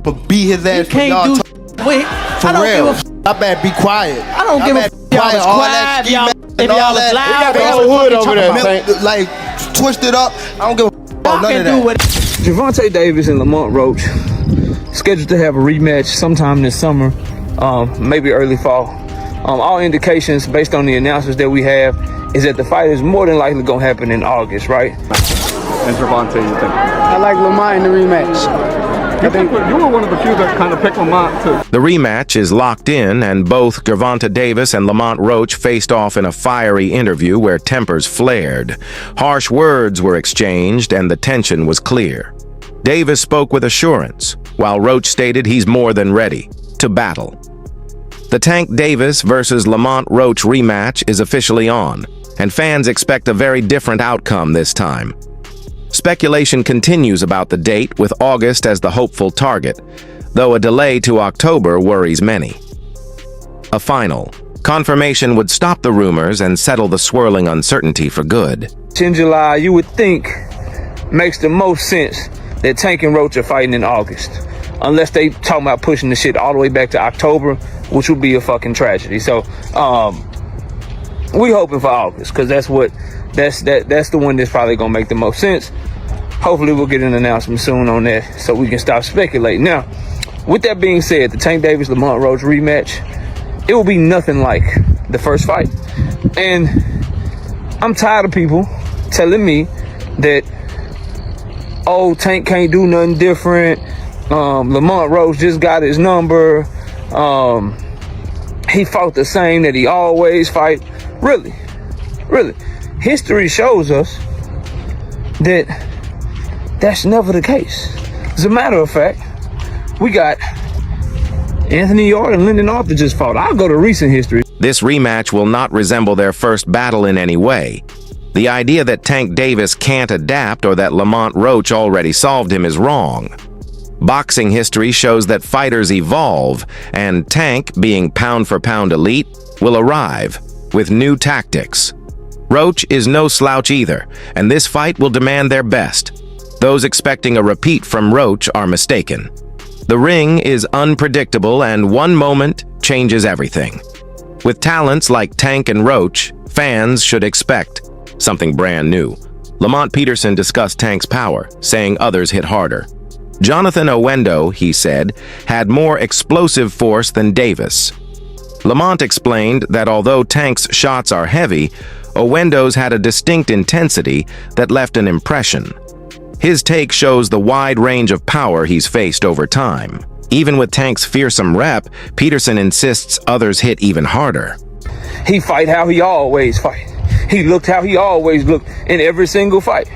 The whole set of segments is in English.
but beat his ass for can't y'all. do wait, For I don't real. give I better be quiet. I don't give a f*** y'all was all quiet, that ski y'all, mask if and y'all all was that. loud, They got what hood the fuck over you there, talking like twisted up. I don't give a f about none of that. Gervonta Davis and Lamont Roach scheduled to have a rematch sometime this summer, maybe early fall. All indications based on the announcements that we have is that the fight is more than likely going to happen in August, right? And Gervonta, you think? I like Lamont in the rematch. You were one of the few that kind of picked Lamont too. The rematch is locked in, and both Gervonta Davis and Lamont Roach faced off in a fiery interview where tempers flared. Harsh words were exchanged, and the tension was clear. Davis spoke with assurance, while Roach stated he's more than ready to battle. The Tank Davis versus Lamont Roach rematch is officially on, and fans expect a very different outcome this time. Speculation continues about the date, with August as the hopeful target, though a delay to October worries many. A final confirmation would stop the rumors and settle the swirling uncertainty for good. In July, you would think makes the most sense that Tank and Roach are fighting in August, unless they talking about pushing the shit all the way back to October, which would be a fucking tragedy. So, we hoping for August, because that's the one that's probably gonna make the most sense. Hopefully we'll get an announcement soon on that so we can stop speculating. Now, with that being said, the Tank Davis Lamont Roach rematch, it will be nothing like the first fight. And I'm tired of people telling me that, oh, Tank can't do nothing different. Lamont Roach just got his number. He fought the same that he always fight. Really. History shows us that that's never the case. As a matter of fact, we got Anthony Yarde and Lyndon Arthur just fought. I'll go to recent history. This rematch will not resemble their first battle in any way. The idea that Tank Davis can't adapt or that Lamont Roach already solved him is wrong. Boxing history shows that fighters evolve, and Tank, being pound-for-pound elite, will arrive with new tactics. Roach is no slouch either, and this fight will demand their best. Those expecting a repeat from Roach are mistaken. The ring is unpredictable, and one moment changes everything. With talents like Tank and Roach, fans should expect something brand new. Lamont Peterson discussed Tank's power, saying others hit harder. Jonathan Owendo, he said, had more explosive force than Davis. Lamont explained that although Tank's shots are heavy, Owendo's had a distinct intensity that left an impression. His take shows the wide range of power he's faced over time. Even with Tank's fearsome rep, Peterson insists others hit even harder. He fight how he always fight. He looked how he always looked in every single fight.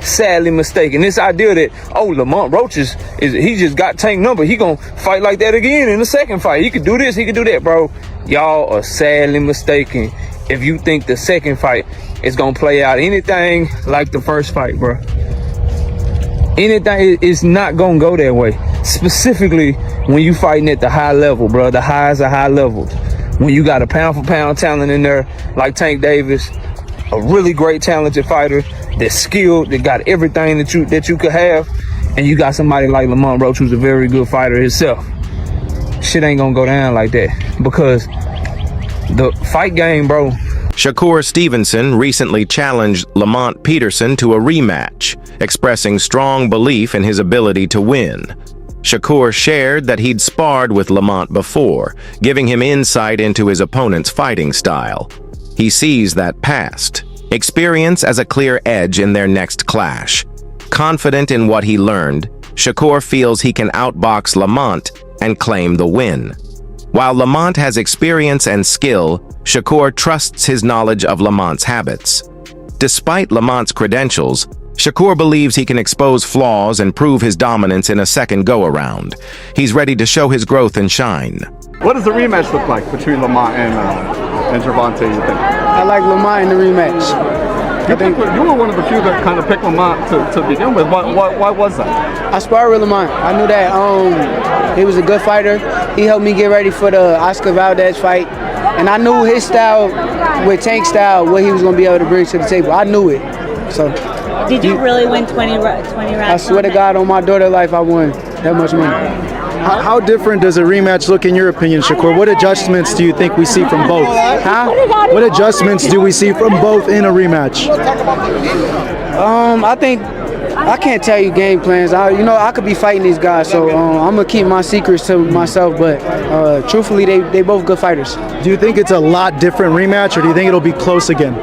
Sadly mistaken. This idea that, oh, Lamont Roach he just got Tank number. He gonna fight like that again in the second fight. He could do this, he could do that, bro. Y'all are sadly mistaken if you think the second fight is gonna play out anything like the first fight, bro. Anything is not gonna go that way. Specifically when you fighting at the high level, bro. The highs are high levels. When you got a pound-for-pound talent in there like Tank Davis, a really great talented fighter that's skilled, that got everything that you could have, and you got somebody like Lamont Roach who's a very good fighter himself. Shit ain't gonna go down like that, because the fight game, bro. Shakur Stevenson recently challenged Lamont Peterson to a rematch, expressing strong belief in his ability to win. Shakur shared that he'd sparred with Lamont before, giving him insight into his opponent's fighting style. He sees that past experience as a clear edge in their next clash. Confident in what he learned, Shakur feels he can outbox Lamont and claim the win. While Lamont has experience and skill, Shakur trusts his knowledge of Lamont's habits. Despite Lamont's credentials, Shakur believes he can expose flaws and prove his dominance in a second go-around. He's ready to show his growth and shine. What does the rematch look like between Lamont and Gervonta, you think? I like Lamont in the rematch. You were one of the few that kind of picked Lamont to begin with. Why was that? I sparred with Lamont. I knew that he was a good fighter. He helped me get ready for the Oscar Valdez fight. And I knew his style with Tank style, what he was going to be able to bring to the table. I knew it. So, did you really win 20 rounds? I swear to God on my daughter's life, I won. that much money. How different does a rematch look in your opinion, Shakur? What adjustments do you think we see from both? Huh? What adjustments do we see from both in a rematch? I think I can't tell you game plans. I could be fighting these guys, so I'm gonna keep my secrets to myself. But truthfully, they both good fighters. Do you think it's a lot different rematch, or do you think it'll be close again?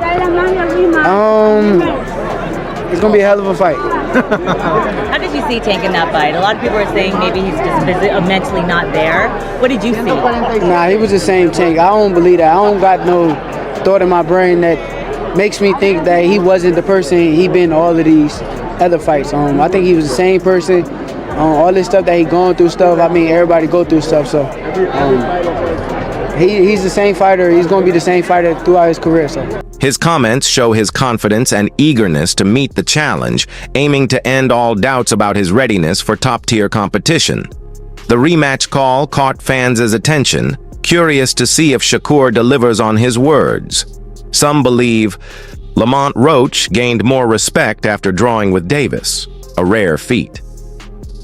It's gonna be a hell of a fight. How did you see Tank in that fight? A lot of people are saying maybe he's just mentally not there. What did you see? Nah, he was the same Tank. I don't believe that. I don't got no thought in my brain that makes me think that he wasn't the person he been all of these other fights. I think he was the same person. All this stuff that he going through stuff. I mean, everybody go through stuff. So he's the same fighter. He's going to be the same fighter throughout his career. So. His comments show his confidence and eagerness to meet the challenge, aiming to end all doubts about his readiness for top-tier competition. The rematch call caught fans' attention, curious to see if Shakur delivers on his words. Some believe Lamont Roach gained more respect after drawing with Davis, a rare feat.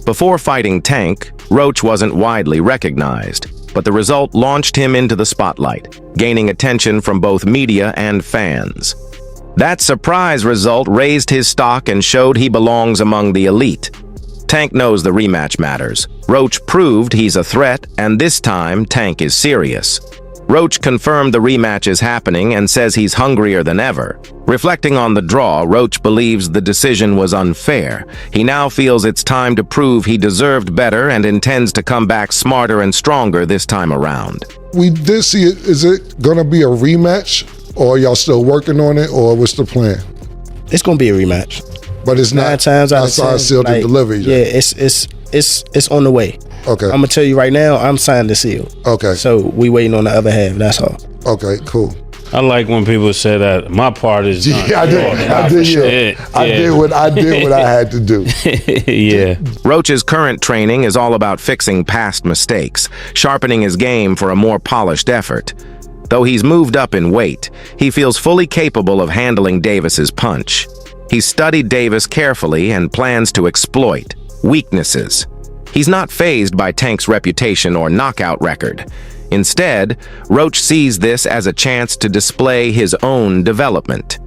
Before fighting Tank, Roach wasn't widely recognized, but the result launched him into the spotlight, gaining attention from both media and fans. That surprise result raised his stock and showed he belongs among the elite. Tank knows the rematch matters. Roach proved he's a threat, and this time Tank is serious. Roach confirmed the rematch is happening and says he's hungrier than ever. Reflecting on the draw, Roach believes the decision was unfair. He now feels it's time to prove he deserved better and intends to come back smarter and stronger this time around. We did see it. Is it going to be a rematch, or are y'all still working on it, or what's the plan? It's going to be a rematch. But it's 9 times out of 10. Sealed to delivery. Yeah, it's on the way. Okay. I'm gonna tell you right now, I'm signed the seal. Okay. So we waiting on the other half. That's all. Okay, cool. I like when people say that my part is done. Yeah, I did what I had to do. Yeah. Roach's current training is all about fixing past mistakes, sharpening his game for a more polished effort. Though he's moved up in weight, he feels fully capable of handling Davis's punch. He's studied Davis carefully and plans to exploit weaknesses. He's not fazed by Tank's reputation or knockout record. Instead, Roach sees this as a chance to display his own development.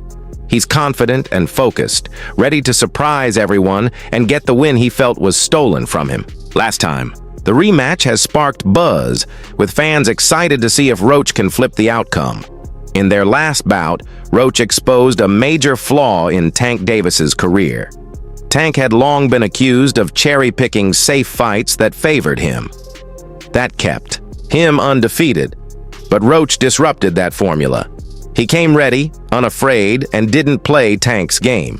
He's confident and focused, ready to surprise everyone and get the win he felt was stolen from him last time. The rematch has sparked buzz, with fans excited to see if Roach can flip the outcome. In their last bout, Roach exposed a major flaw in Tank Davis's career. Tank had long been accused of cherry-picking safe fights that favored him. That kept him undefeated, but Roach disrupted that formula. He came ready, unafraid, and didn't play Tank's game.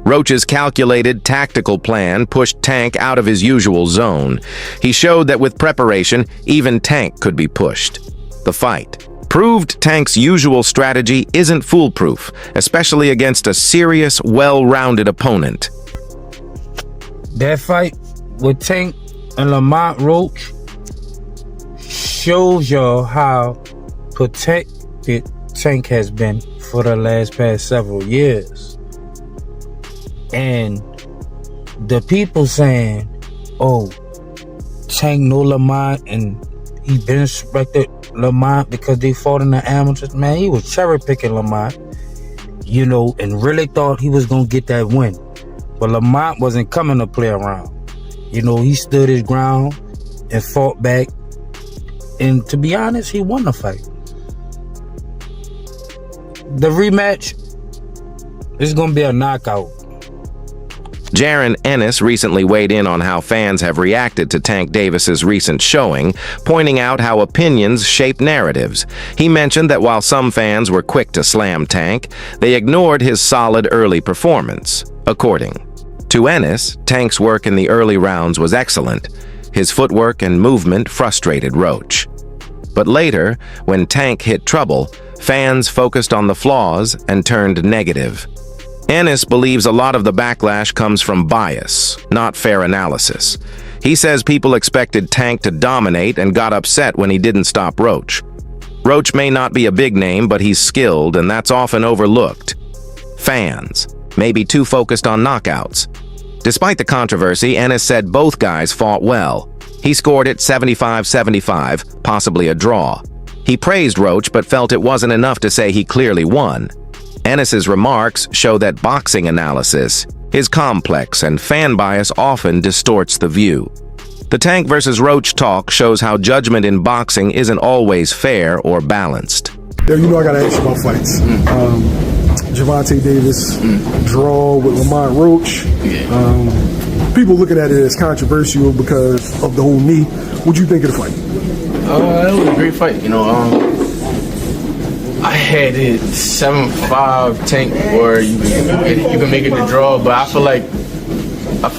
Roach's calculated, tactical plan pushed Tank out of his usual zone. He showed that with preparation, even Tank could be pushed. The fight proved Tank's usual strategy isn't foolproof, especially against a serious, well-rounded opponent. That fight with Tank and Lamont Roach shows y'all how protected Tank has been for the past several years. And the people saying, oh, Tank know Lamont and he been respected Lamont because they fought in the amateurs. Man, he was cherry picking Lamont, and really thought he was gonna get that win. But Lamont wasn't coming to play around. He stood his ground and fought back. And to be honest, he won the fight. The rematch is gonna be a knockout. Jaron Ennis recently weighed in on how fans have reacted to Tank Davis's recent showing, pointing out how opinions shape narratives. He mentioned that while some fans were quick to slam Tank, they ignored his solid early performance. According to Ennis, Tank's work in the early rounds was excellent. His footwork and movement frustrated Roach. But later, when Tank hit trouble, fans focused on the flaws and turned negative. Ennis believes a lot of the backlash comes from bias, not fair analysis. He says people expected Tank to dominate and got upset when he didn't stop Roach. Roach may not be a big name, but he's skilled, and that's often overlooked. Fans may be too focused on knockouts, Despite the controversy, Ennis said both guys fought well. He scored it 75-75, possibly a draw. He praised Roach but felt it wasn't enough to say he clearly won. Ennis's remarks show that boxing analysis is complex and fan bias often distorts the view. The Tank versus Roach talk shows how judgment in boxing isn't always fair or balanced. You know I gotta ask you about fights. Gervonta Davis, draw with Lamont Roach. People looking at it as controversial because of the whole knee. What'd you think of the fight? It was a great fight. I had it 7-5 Tank, or you can make it the draw. But I feel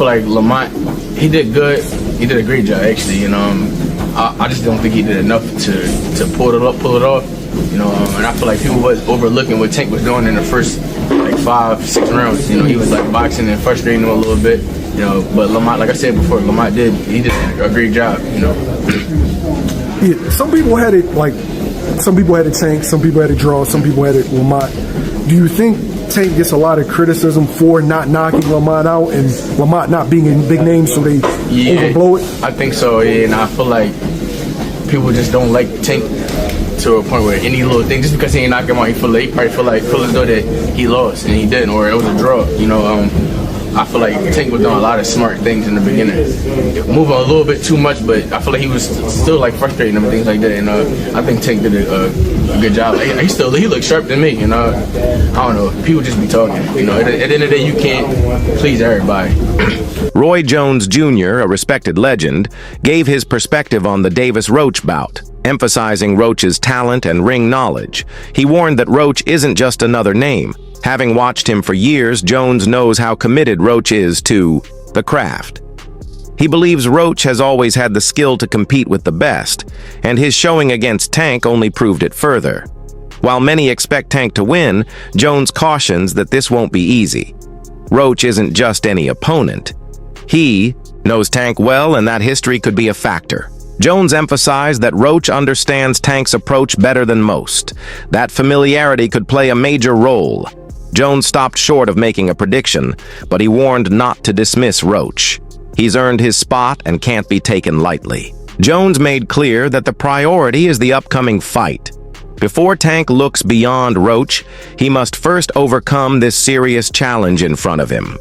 like Lamont, he did good. He did a great job actually. I just don't think he did enough to pull it off. And I feel like people was overlooking what Tank was doing in the first 5-6 rounds. He was boxing and frustrating him a little bit. But Lamont, like I said before, Lamont did a great job. Yeah, some people had it Tank, some people had it draw, some people had it Lamont. Do you think Tank gets a lot of criticism for not knocking Lamont out and Lamont not being in big names, so they overblow it? I think so, yeah, and I feel like people just don't like Tank to a point where any little thing, just because he ain't knock him out, he probably feel as though that he lost and he didn't, or it was a draw. I feel like Tank was doing a lot of smart things in the beginning, moving a little bit too much, but I feel like he was still frustrating him and things like that. And I think Tank did a good job. He looked sharp to me. I don't know. People just be talking. At the end of the day, you can't please everybody. Roy Jones Jr., a respected legend, gave his perspective on the Davis-Roach bout, emphasizing Roach's talent and ring knowledge. He warned that Roach isn't just another name. Having watched him for years, Jones knows how committed Roach is to the craft. He believes Roach has always had the skill to compete with the best, and his showing against Tank only proved it further. While many expect Tank to win, Jones cautions that this won't be easy. Roach isn't just any opponent. He knows Tank well, and that history could be a factor. Jones emphasized that Roach understands Tank's approach better than most. That familiarity could play a major role. Jones stopped short of making a prediction, but he warned not to dismiss Roach. He's earned his spot and can't be taken lightly. Jones made clear that the priority is the upcoming fight. Before Tank looks beyond Roach, he must first overcome this serious challenge in front of him.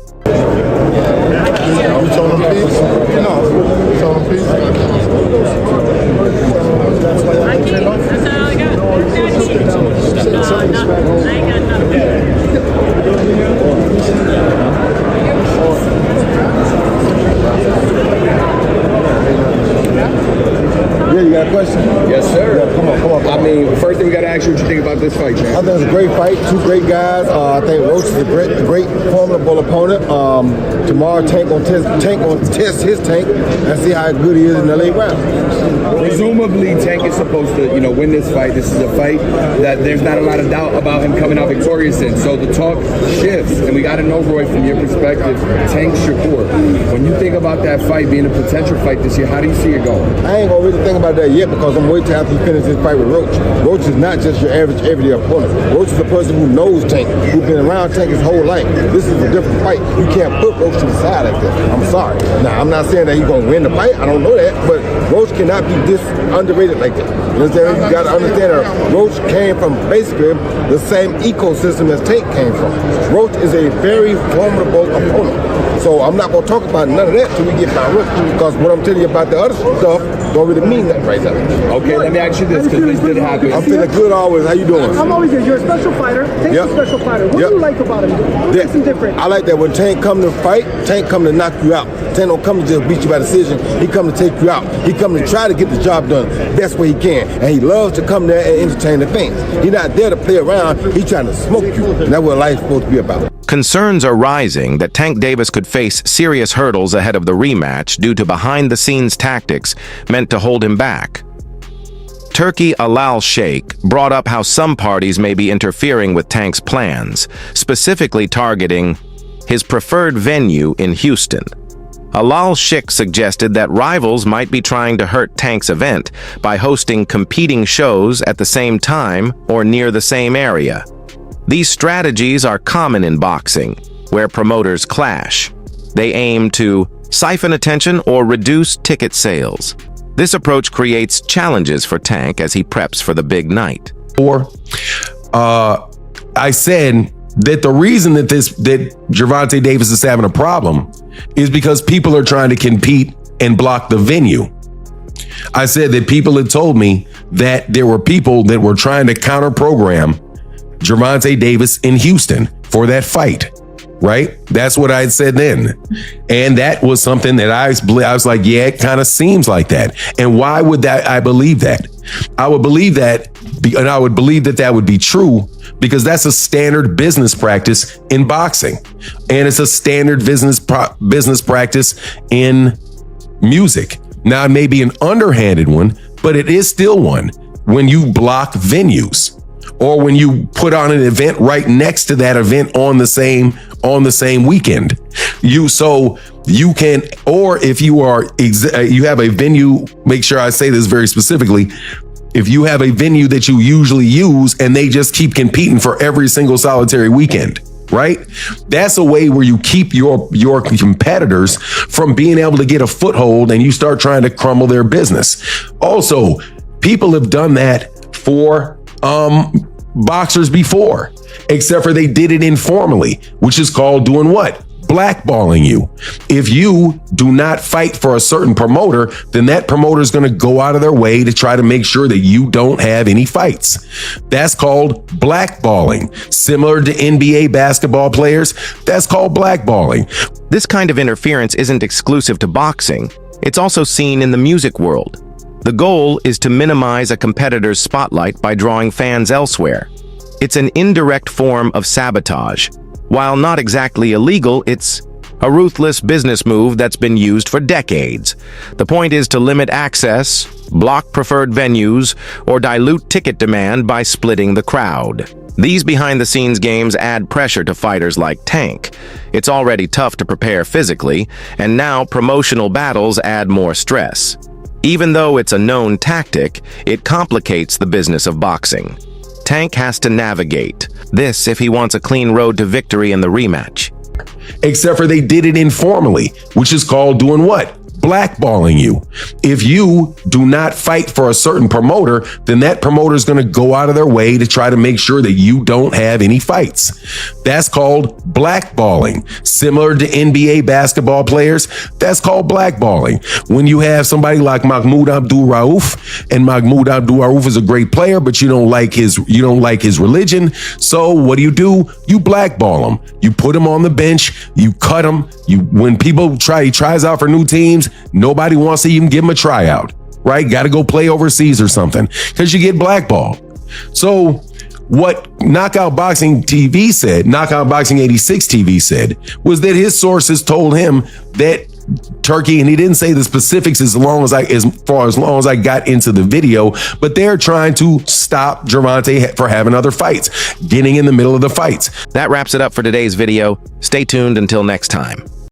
Yeah, you got a question? Yes, sir. Yeah, come on. I mean, first thing we got to ask you what you think about this fight, champ. I think it's a great fight. Two great guys. I think Roach is a great formidable opponent. Tomorrow, Tank gonna test his Tank and see how good he is in the late round. Presumably, Tank is supposed to, win this fight. This is a fight that there's not a lot of doubt about him coming out victorious in. So the talk shifts, and we got to know, Roy, from your perspective, Tank Shakur. When you think about that fight being a potential fight this year, how do you see it going? I ain't gonna really think about that yet because I'm waiting after he finishes his fight with Roach. Roach is not just your average everyday opponent. Roach is a person who knows Tank, who's been around Tank his whole life. This is a different fight. You can't put Roach to the side like this. I'm sorry. Now, I'm not saying that he's gonna win the fight. I don't know that, but Roach cannot be this underrated like that. You understand? You gotta understand that Roach came from basically the same ecosystem as Tank came from. Roach is a very formidable opponent. So I'm not gonna talk about none of that till we get by Roach, because what I'm telling you about the other stuff don't really mean that right now. Okay, let me ask you this, because this did happen. I'm feeling good always. How you doing? I'm always good. You're a special fighter. Tank's a special fighter. What do you like about him? What makes him different? I like that when Tank come to fight, Tank come to knock you out. Tank don't come to just beat you by decision. He come to take you out. He come to try to get the job done best way he can. And he loves to come there and entertain the fans. He's not there to play around. He's trying to smoke you. And that's what life's supposed to be about. Concerns are rising that Tank Davis could face serious hurdles ahead of the rematch due to behind-the-scenes tactics meant to hold him back. Turki Alal Sheikh brought up how some parties may be interfering with Tank's plans, specifically targeting his preferred venue in Houston. Alal Sheikh suggested that rivals might be trying to hurt Tank's event by hosting competing shows at the same time or near the same area. These strategies are common in boxing, where promoters clash. They aim to siphon attention or reduce ticket sales. This approach creates challenges for Tank as he preps for the big night. I said that the reason that Gervonta Davis is having a problem is because people are trying to compete and block the venue. I said that people had told me that there were people that were trying to counter program Gervonta Davis in Houston for that fight, right? That's what I had said then. And that was something that I was like, yeah, it kind of seems like that. And why would I believe that? I would believe that, and I would believe that that would be true because that's a standard business practice in boxing. And it's a standard business practice in music. Now, it may be an underhanded one, but it is still one when you block venues or when you put on an event right next to that event on the same weekend. So you can, or if you you have a venue, make sure I say this very specifically, if you have a venue that you usually use and they just keep competing for every single solitary weekend, right? That's a way where you keep your competitors from being able to get a foothold and you start trying to crumble their business. Also, people have done that for boxers before, except for they did it informally, which is called doing what? Blackballing you. If you do not fight for a certain promoter, then that promoter is going to go out of their way to try to make sure that you don't have any fights. That's called blackballing. Similar to NBA basketball players, that's called blackballing. This kind of interference isn't exclusive to boxing. It's also seen in the music world. The goal is to minimize a competitor's spotlight by drawing fans elsewhere. It's an indirect form of sabotage. While not exactly illegal, it's a ruthless business move that's been used for decades. The point is to limit access, block preferred venues, or dilute ticket demand by splitting the crowd. These behind-the-scenes games add pressure to fighters like Tank. It's already tough to prepare physically, and now promotional battles add more stress. Even though it's a known tactic, it complicates the business of boxing. Tank has to navigate this if he wants a clean road to victory in the rematch. Except for they did it informally, which is called doing what? Blackballing you. If you do not fight for a certain promoter, then that promoter is going to go out of their way to try to make sure that you don't have any fights. That's called blackballing. Similar to NBA basketball players, that's called blackballing. When you have somebody like Mahmoud Abdul-Rauf, and Mahmoud Abdul-Rauf is a great player, but you don't like his religion. So what do? You blackball him. You put him on the bench. You cut him. When people he tries out for new teams, nobody wants to even give him a tryout, right? Got to go play overseas or something because you get blackballed. So what Knockout Boxing TV said, Knockout Boxing 86 TV said, was that his sources told him that Turkey, and he didn't say the specifics as long as I got into the video, but they're trying to stop Gervonta for having other fights, getting in the middle of the fights. That wraps it up for today's video. Stay tuned until next time.